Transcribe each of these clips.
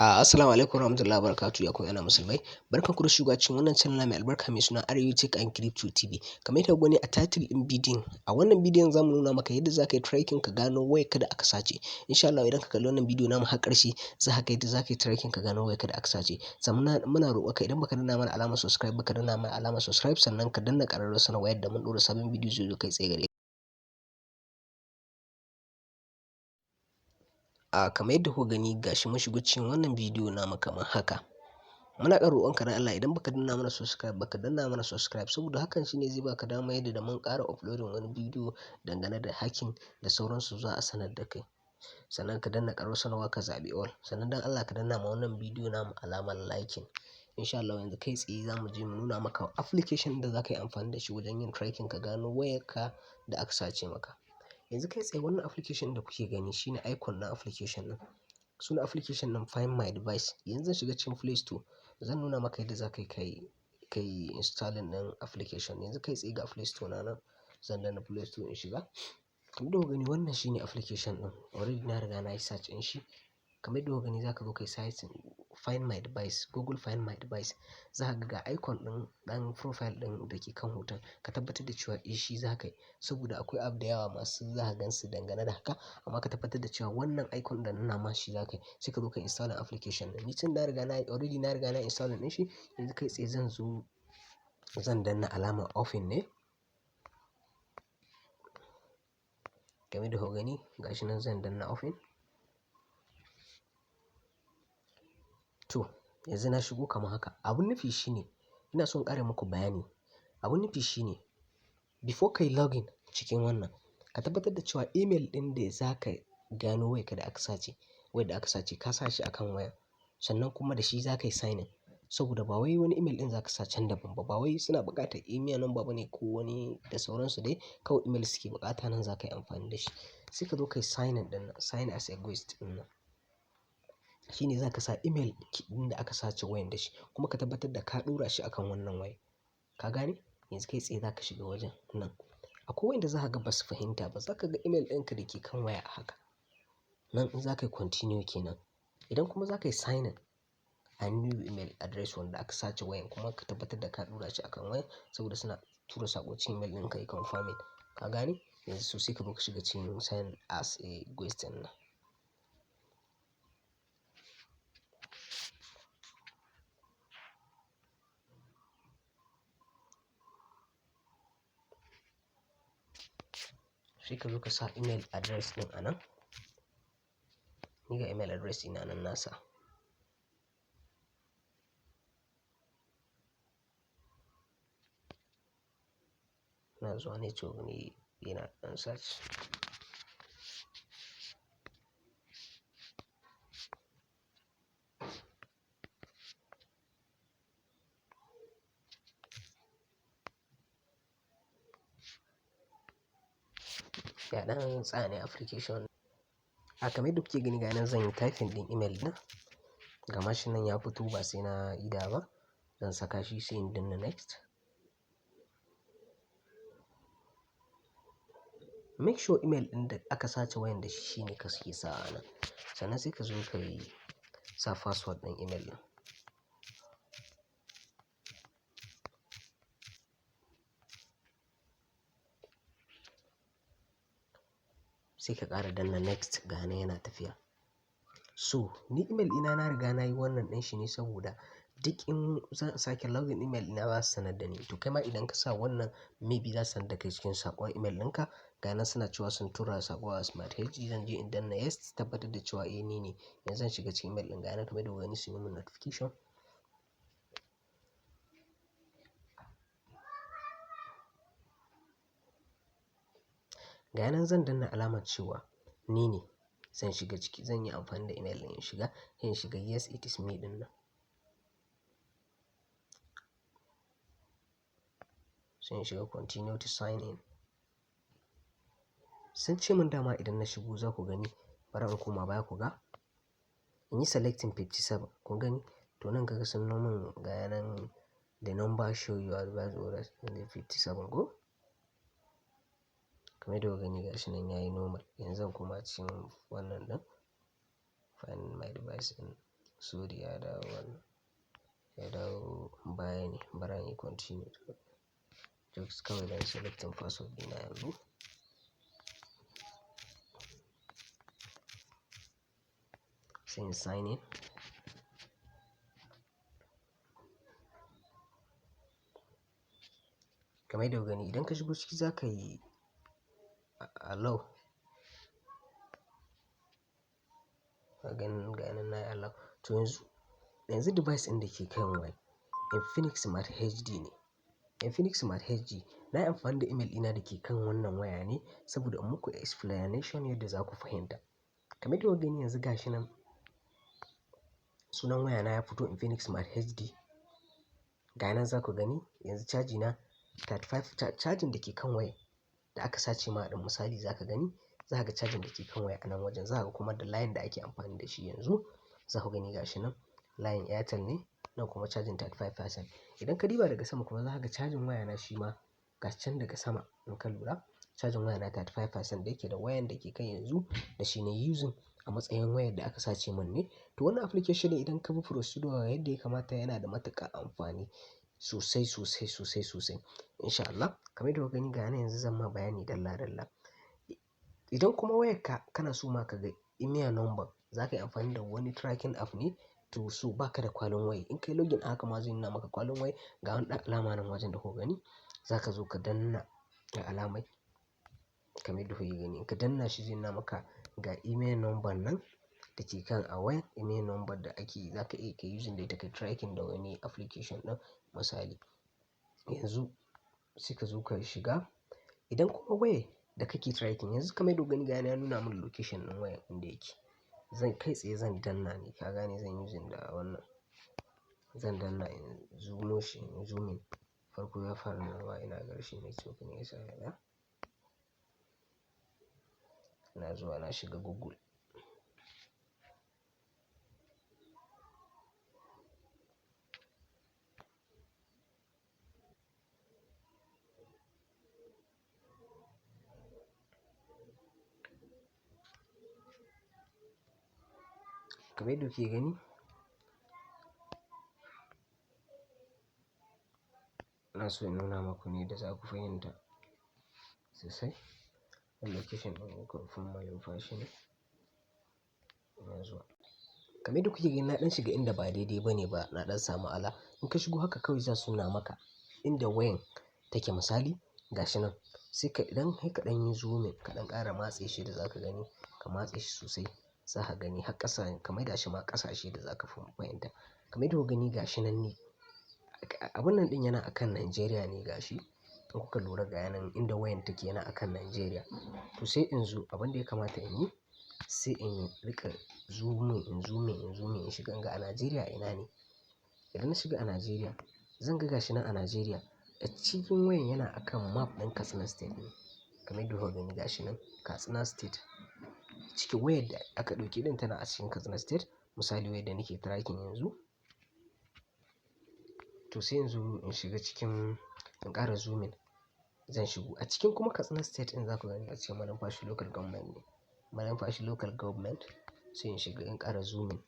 Assalamu alaikum warahmatullahi wabarakatuh ya kuma yana musulmai. Barkanku da shigowa cikin wannan channel mai albarka mai suna AREWA Tech and Crypto TV. Kamar yadda gani a title din bidiyon, a wannan bidiyon zamu nuna maka yadda zaka yi tracking ka gano wayarka da aka sace. Insha Allah idan ka kalli wannan bidiyo namu har ƙarshe za ka ga yadda zaka yi tracking ka gano wayarka da aka sace. Sannan muna roƙon ka idan baka danna mana alamar subscribe baka danna mana alamar subscribe sannan ka danna ƙararrawar sanarwa yadda mun ɗora sabon bidiyo zai zo kai tsaye gare kamar yadda kuka gani gashi mun shigo cikin wannan bidiyo namu kamar haka. Muna ƙara roƙonka dan Allah idan baka danna mana subscribe baka danna mana subscribe saboda hakan shine zai baka dama yadda da mun ƙara uploading wani bidiyo dangane da hacking da sauransu za a sanar da kai. Sannan ka danna ƙararrawar sanarwa ka zaɓi all. Sannan dan Allah ka danna ma wannan bidiyo namu alamar liking. Insha Allah yanzu kai tsaye zamu je mu nuna maka application da zaka yi amfani da shi wajen yin tracking ka gano wayarka da aka sace maka. Yanzu kai tsaye wannan application da kuke gani shine icon na application ɗin. Sunan application ɗin Find My Device. Yanzu zan shiga cikin Play Store. Zan nuna maka yadda za ka yi installing ɗin application. Yanzu kai tsaye ga Play Store na nan. Zan danna Play Store in shiga. Kamar yadda kuka gani wannan shine application ɗin. Already na riga na yi search ɗin shi. Kamar yadda kuka gani za ka zo kai search Find My Device. Google Find My Device. Za ka ga icon ɗin ɗan profile ɗin da ke kan hoton. Ka tabbatar da cewa shi za ka yi. Saboda akwai app da yawa masu za ka gansu dangane da haka. Amma ka tabbatar da cewa wannan icon da nuna ma shi za ka yi. Sai ka zo ka installing application ɗin. Ni tun na riga na yi installing ɗin shi. Yanzu kai tsaye zan danna alamar open ne. Kamar yadda kuka gani gashi nan zan danna open. To yanzu na shigo kamar haka. Abun nufi shine ina son ƙara muku bayani. Abun nufi shine before kai login cikin wannan ka tabbatar da cewa email ɗin da za ka gano wayarka da aka sace, wayar da aka sace ka sa shi akan waya. Sannan kuma da shi za ka yi sign in. Saboda ba wai wani email ɗin za ka sa can daban ba. Ba wai suna buƙatar email number bane ko wani da sauransu dai. Kawai email suke buƙata nan za ka yi amfani da shi. Sai ka zo ka yi sign in ɗin nan. Sign as a guest ɗin nan. Shi ne za ka sa email ɗin da aka sace wayar da shi. Kuma ka tabbatar da ka ɗora shi akan wannan waya. Ka gane? Yanzu kai tsaye za ka shiga wajen nan. Akwai wanda za ka ga ba su fahimta ba. Za ka ga email ɗinka da ke kan waya a haka. Nan in za ka yi continue kenan. Idan kuma za ka yi sign in a new email address wanda aka sace wayan kuma ka tabbatar da ka ɗora shi akan waya saboda suna tura saƙo cikin email ɗinka yi confirming. Ka gane? Yanzu so sai ka zo ka shiga cikin sign as a guest ɗin nan. Sai ka zo ka sa email address ɗin a nan. Ni ga email address ina nan nasa. Na zuwa ne to ni yana ɗan search. Ya ɗan tsane application. Kamar yadda kuke gani ga nan zan yi typing ɗin email ɗin. Gama shi nan ya fito ba sai na ida ba. Zan saka shi sai in danna next. Make sure email ɗin da aka sace wayan da shi shine ka suke sa a nan. Sannan sai ka zo ka yi sa password ɗin email ɗin. Sai ka ƙara danna next ga nan yana tafiya. So ni email ɗina na riga na yi wannan ɗin shi ne saboda duk in zan sake login email ɗina za su sanar da ni. To kai ma idan ka sa wannan maybe za su sanar da kai cikin saƙon email ɗinka. Ga nan suna cewa sun tura saƙo a smart HG zan je in danna yes tabbatar da cewa ni ne. Yanzu zan shiga cikin email ɗin ga nan kamar yadda kuka gani sun yi min notification. Ga nan zan danna alamar cewa ni ne. Zan shiga ciki zan yi amfani da email ɗin in shiga. In shiga yes it is me ɗin nan. Sai in shiga continue to sign in. Sun ce min dama idan na shigo za ku gani bari in koma baya ku ga. In yi selecting 57 kun gani. To nan kaga sun nuna min ga nan the number show you advise orders in the 57 go. Kamar yadda kuka gani gashi nan yayi normal. Yanzu zan koma cikin wannan ɗin. Find My Device ɗin. sorry ya dawo wannan, ya dawo baya ne, bara in yi continue just kawai dan selecting password ɗina yanzu. Sai in sign in. Kamar yadda kuka gani idan ka shigo ciki za ka yi allow. Ga nan na yi allow. To yanzu device ɗin da ke kan waya Infinix Smart HD ne. Infinix Smart HD na yi amfani da email ɗina da ke kan wannan waya ne saboda in muku explanation yadda za ku fahimta. Kamar yadda kuka gani yanzu gashi nan sunan waya na ya fito Infinix Smart HD. Ga nan za ku gani yanzu caji na 35, cajin da ke kan waya da aka sace ma ɗin misali za ka gani, za ka ga cajin da ke kan waya a nan wajen, za ka ga kuma da layin da ake amfani da shi yanzu za ku gani gashi nan layin Airtel ne, nan kuma cajin 35%. Idan ka diba daga sama kuma za ka ga cajin waya na shi ma gashi can daga sama in ka lura cajin waya na 35% da yake da wayan da ke kai yanzu da shi ne using a matsayin wayar da aka sace min ne. To wannan application ne idan ka bi procedure yadda ya kamata yana da matuƙar amfani sosai, sosai, sosai, sosai. Insha Allah kamar yadda kuka gani ga nan yanzu zan ma bayani dalla dalla. Idan kuma wayarka kana so ma ka ga email number za ka yi amfani da wani tracking app ne to so ba ka da kwalin waya. In kai login haka ma zai nuna maka kwalin waya ga wani ɗan alama nan wajen da kuka gani. Za ka zo ka danna ga alamai kamar yadda kuke gani. In ka danna shi zai nuna maka ga email number nan da ke kan a waya. Email number da za ka iya kai using da ita kai tracking da wani application ɗin misali. Yanzu sai ka zo ka shiga. Idan kuma waya da kake tracking yanzu kamar yadda kuka gani ga yana nuna min location ɗin wayar inda yake. Zan kai tsaye zan danna ne ka gane zan using da wannan. Zan danna in zoom shi in zoom in. Farko ya fara nunawa ina ƙarshe network ne ya sa haka. Ina zuwa na shiga Google. Kamar yadda kuke gani ina so in nuna maku ne da za ku fahimta sosai. Location ɗin confirm malumfashi ne. Ina zuwa. Kamar yadda kuke gani na ɗan shiga inda ba daidai ba ne ba na ɗan samu ala. In ka shigo haka kawai za su nuna maka inda wayan take misali gashi nan. Sai ka idan kai ka ɗan yi zoom in ka ɗan ƙara matse shi da za ka gani ka matse shi sosai za ka gani har ƙasa ka maida shi ma ƙasashe da za ka fahimta. Kamar yadda kuka gani gashi nan ne. Abun nan ɗin yana akan Nigeria ne gashi. In kuka lura ga yanan inda wayan take yana akan Nigeria. To sai in zo abin da ya kamata in yi sai in riƙa zoom in, in zoom in, in zoom in shiga in ga a Nigeria ina ne. Idan na shiga a Nigeria zan ga gashi nan a Nigeria. A cikin wayan yana akan map ɗin Katsina State ne. Kamar yadda kuka gani gashi nan Katsina State. Cikin wayar da aka ɗauke ɗin tana a cikin Katsina State. Misali wayar da nake tracking yanzu. To sai in zo in shiga cikin in ƙara zoom in. Zan shigo a cikin kuma Katsina State ɗin za ku gani a cikin Malumfashi Local Government ne. Malumfashi Local Government sai in shiga in ƙara zoom in.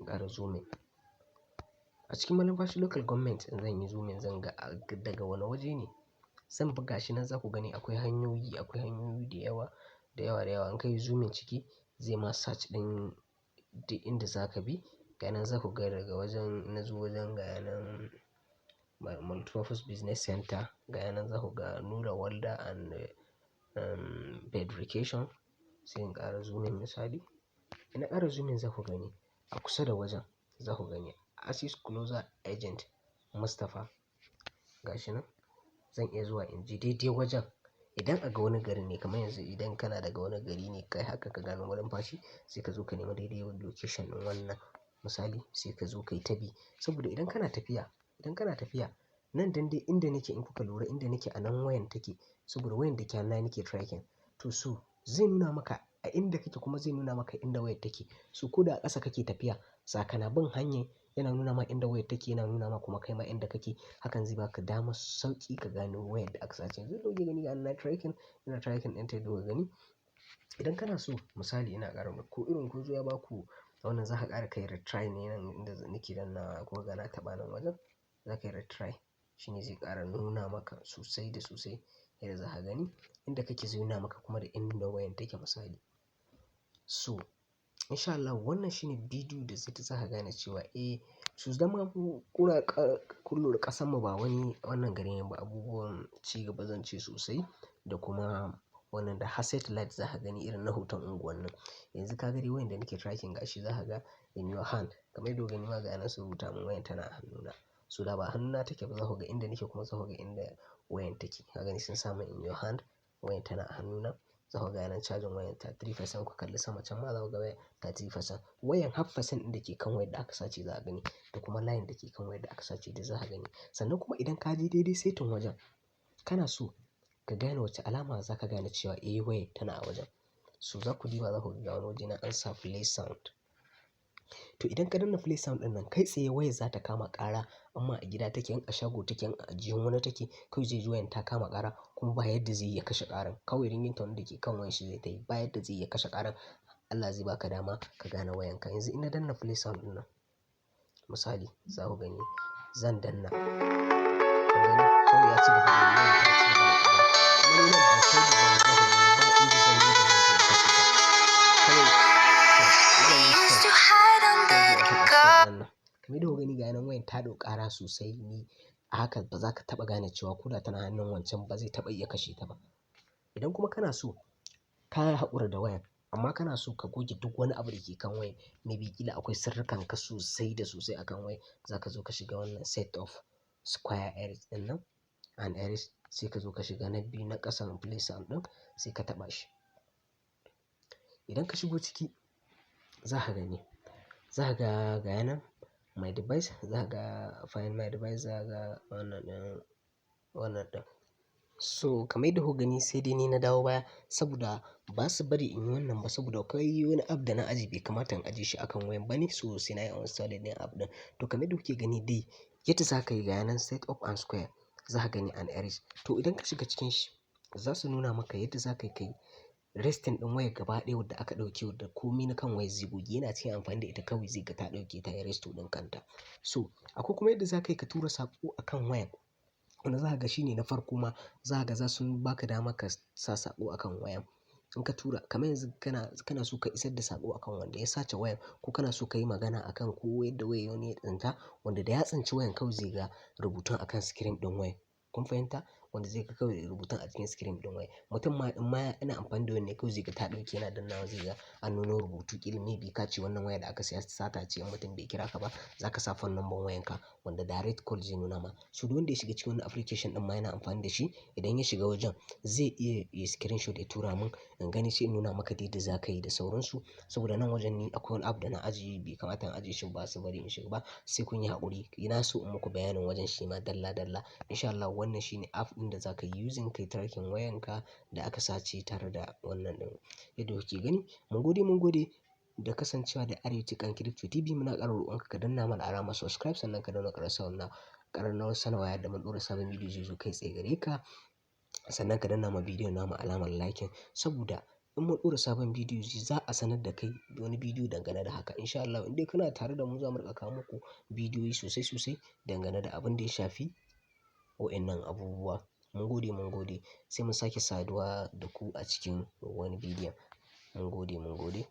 In ƙara zoom in. A cikin Malumfashi Local Government in zan yi zoom in zan ga daga wane waje ne. Zan buga shi nan za ku gani akwai hanyoyi da yawa, da yawa, da yawa. In ka yi zoom in ciki zai ma search ɗin inda za ka bi. Ga nan za ku ga daga wajen na zo wajen ga yanan Multipurpose Business Center. Ga yanan za ku ga Nura Welder and Fabrication. Sai in ƙara zoom in misali. Ina ƙara zoom in za ku gani a kusa da wajen za ku gani Access Closer Agent Mustapha. Gashi nan zan iya zuwa in je daidai wajen. Idan a ga wani gari ne kamar yanzu idan kana daga wani gari ne kai haka ka gano Malumfashi sai ka zo ka nema daidai location ɗin wannan misali sai ka zo ka yi ta bi. Saboda idan kana tafiya nan dan dai inda nake in kuka lura inda nake a nan wayan take. Saboda wayan da ke hannuna nake tracking. To so zai nuna maka a inda kake kuma zai nuna maka inda wayar take. So ko da a ƙasa kake tafiya saka na bin hanyar yana nuna ma inda wayar take yana nuna ma kuma kai ma inda kake. Hakan zai baka damar sauƙi ka gano wayar da aka sace. Yanzu kuke gani ga nan tracking ina tracking ɗin ta yadda kuka gani. Idan kana so misali ina ƙara ko irin kun zo ya baku wannan za ka ƙara kai retry ne nan inda nake dannawa ko ga na taɓa nan wajen za ka yi retry shine zai ƙara nuna maka sosai da sosai yadda za ka gani inda kake zai nuna maka kuma da inda wayan take misali. So insha Allah wannan shine bidiyo da zai za ka gane cewa su zama kuna kullu ƙasan mu ba wani wannan gari ne ba abubuwan ci gaba zan ce sosai da kuma wannan da satellite za ka gani irin na hoton unguwannin. Yanzu ka ga dai wayan da nake tracking gashi za ka ga in your hand kamar yadda gani ma ga nan su rubuta mun wayan tana a hannuna. So da ba hannuna take ba za ku ga inda nake kuma za ku ga inda wayan take. Ka gani sun sa mun in your hand wayan tana a hannuna. Za ku ga nan cajin wayan 33% ku kalli sama can ma za ku ga wayan 33%. Wayan half percent ɗin da ke kan wayar da aka sace za ka gani da kuma line da ke kan wayar da aka sace da za ka gani. Sannan kuma idan ka je daidai setin wajen kana so ka gane wace alama za ka gane cewa wayar tana a wajen. So za ku diba za ku ga wani waje na an sa play sound. To idan ka danna play sound ɗin nan kai tsaye wayar za ta kama ƙara amma a gida take in a shago take in a aljihun wani take kawai zai ji wayan ta kama ƙara kuma ba yadda zai iya kashe ƙaran. Kawai ringing tone da ke kan wayan shi zai tayi ba yadda zai iya kashe ƙaran. Allah zai baka dama ka gane wayanka. Yanzu ina danna play sound ɗin nan misali za ku gani zan danna. Kun gani kawai ya ci gaba da wayan ta ci gaba da ƙara. Kuma ni nan ban sai da zan za ku gani ba inda zan yi da zan je in kashe ta. Kawai zan yi stop. Kamar yadda ku gani ga nan wayan ta ɗau ƙara sosai ni a haka ba za ka taɓa gane cewa ko da tana hannun wancan ba zai taɓa iya kashe ta ba. Idan kuma kana so ka haƙura da wayan amma kana so ka goge duk wani abu da ke kan wayan maybe ƙila akwai sirrikan ka sosai da sosai akan wayan za ka zo ka shiga wannan set of square erase ɗin nan and erase sai ka zo ka shiga na biyu na ƙasan play sound ɗin sai ka taɓa shi. Idan ka shigo ciki za ka gani za ka ga ga nan my device za ka ga find my device za ka ga wannan ɗin. So kamar yadda kuka gani sai dai ni na dawo baya saboda ba su bari in yi wannan ba saboda akwai wani app da na ajiye bai kamata in ajiye shi akan wayan ba ne so sai na yi uninstall ɗin app ɗin. To kamar yadda kuke gani dai yadda za ka yi ga nan set up and square za ka gani and erase. To idan ka shiga cikin shi za su nuna maka yadda za ka yi kai resting ɗin wayar gaba ɗaya wadda aka ɗauke wadda komi na kan wayar zai goge yana cikin amfani da ita kawai zai ga ta ɗauke ta yi restore ɗin kanta. So akwai kuma yadda za ka yi ka tura saƙo akan wayan. Wanda za ka ga shine na farko ma za ka ga za su baka dama ka sa saƙo akan wayan. In ka tura kamar yanzu kana so ka isar da saƙo akan wanda ya sace wayan ko kana so ka yi magana akan ko yadda wayan wani ya tsinta wanda da ya tsinci wayan kawai zai ga rubutun akan screen ɗin wayan. Kun fahimta? Wanda zai ga kawai rubutun a cikin screen ɗin wayan. Mutum ma in ma yana amfani da wayan ne kawai zai ga ta ɗauke yana dannawa zai ga an nuno rubutu ƙila maybe ka ce wannan waya da aka siya sata ce in mutum bai kira ka ba za ka sa phone number wayanka wanda direct call zai nuna ma. So duk wanda ya shiga cikin wannan application ɗin ma yana amfani da shi idan ya shiga wajen zai iya yi screenshot ya tura mun in gani sai in nuna maka dai da za ka yi da sauransu. Saboda nan wajen ni akwai wani app da na ajiye bai kamata in ajiye shi ba su bari in shiga ba sai kun yi haƙuri. Ina so in muku bayanin wajen shi ma dalla dalla. Insha Allah wannan shine app ɗin da za ka yi using kai tracking wayanka da aka sace tare da wannan ɗin. Yadda kuke gani mun gode da kasancewa da AREWA Crypto TV muna ƙara roƙonka ka danna mana alamar subscribe sannan ka danna ƙararrawar sanarwa yadda mun ɗora sabon bidiyo zai zo kai tsaye gare ka. Sannan ka danna ma bidiyon namu alamar like saboda in mun ɗora sabon bidiyo za a sanar da kai wani bidiyo dangane da haka. Insha Allah in dai kana tare da mu za mu riƙa kawo muku bidiyoyi sosai dangane da abin da ya shafi wa'innan abubuwa. Mun gode sai mun sake saduwa da ku a cikin wani bidiyon. Mun gode.